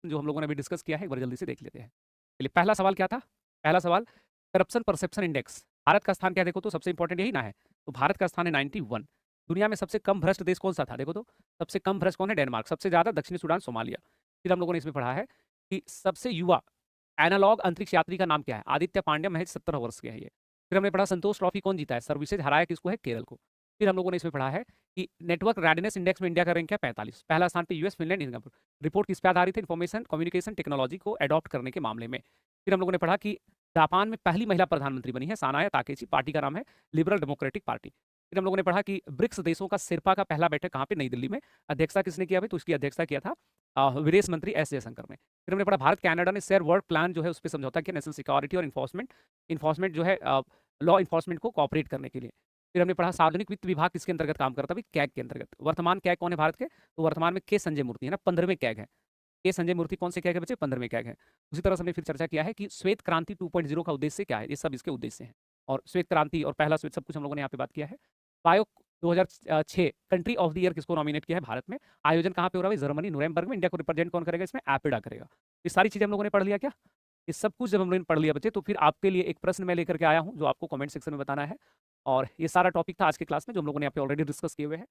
जो हम लोगों ने अभी डिस्कस किया है, एक बार जल्दी से देख लेते हैं। चलिए, पहला सवाल क्या था? पहला सवाल, करप्शन परसेप्शन इंडेक्स, भारत का स्थान क्या है? देखो तो सबसे इंपॉर्टेंट यही ना है। तो भारत का स्थान है 91। दुनिया में सबसे कम भ्रष्ट देश कौन सा था? देखो तो सबसे कम भ्रष्ट कौन है? डेनमार्क। सबसे ज्यादा दक्षिणी सूडान, सोमालिया। फिर हम लोगों ने इसमें पढ़ा है कि सबसे युवा एनालॉग अंतरिक्ष यात्री का नाम क्या है? आदित्य पांड्या, महज 17 वर्ष के हैं ये। फिर हमने पढ़ा संतोष ट्रॉफी कौन जीता है? सर्विसेज हराया किसको है? केरल को। फिर हम लोगों ने इसमें पढ़ा है कि नेटवर्क रेडनेस इंडेक्स में इंडिया का रैंक है 45, पहला स्थान पे यूएस, फिनलैंड, सिंगापुर। रिपोर्ट किस पे आधारित है? इन्फॉर्मेशन कम्युनिकेशन टेक्नोलॉजी को अडॉप्ट करने के मामले में। फिर हम लोगों ने पढ़ा कि जापान में पहली महिला प्रधानमंत्री बनी है, सानाया ताकेची, पार्टी का नाम है लिबरल डेमोक्रेटिक पार्टी। फिर हम लोगों ने पढ़ा कि ब्रिक्स देशों का सिरपा का पहला बैठक कहाँ पे? नई दिल्ली में। अध्यक्षता किसने किया? तो उसकी अध्यक्षता किया था विदेश मंत्री एस जयशंकर ने। फिर हमने पढ़ा भारत कनाडा ने शेयर वर्ल्ड प्लान जो है उस पर समझौता किया, नेशनल सिक्योरिटी और इन्फोर्समेंट जो है लॉ इन्फोर्समेंट को कॉपरेट करने के लिए। फिर हमने पढ़ा सार्वजनिक वित्त विभाग किसके अंतर्गत काम करता है? कैग के अंतर्गत। वर्तमान कैग कौन है भारत के? तो वर्तमान में के संजय मूर्ति है ना, 15वें कैग है। के संजय मूर्ति कौन से कैग है बच्चे? 15वें कैग है। उसी तरह से हमने फिर चर्चा किया है कि श्वेत क्रांति 2.0 का उद्देश्य क्या है? ये सब इसके उद्देश्य हैं। और श्वेत क्रांति और पहला श्वेत सब कुछ हम लोगों ने यहाँ पे बात किया है। Bio 2006 country of the year किसको नॉमिनेट किया है भारत में? आयोजन कहाँ पे हो रहा है? जर्मनी, नुरेमबर्ग में। इंडिया को रिप्रेजेंट कौन करेगा इसमें? एपिडा करेगा। ये सारी चीजें हम लोगों ने पढ़ लिया क्या? ये सब कुछ जब हम लोगों ने पढ़ लिया बच्चे, तो फिर आपके लिए एक प्रश्न मैं लेकर के आया हूँ जो आपको कमेंट सेक्शन में बताना है। और ये सारा टॉपिक था आज के क्लास में जो हम लोगों ने यहाँ पे ऑलरेडी डिस्कस किए हुए हैं।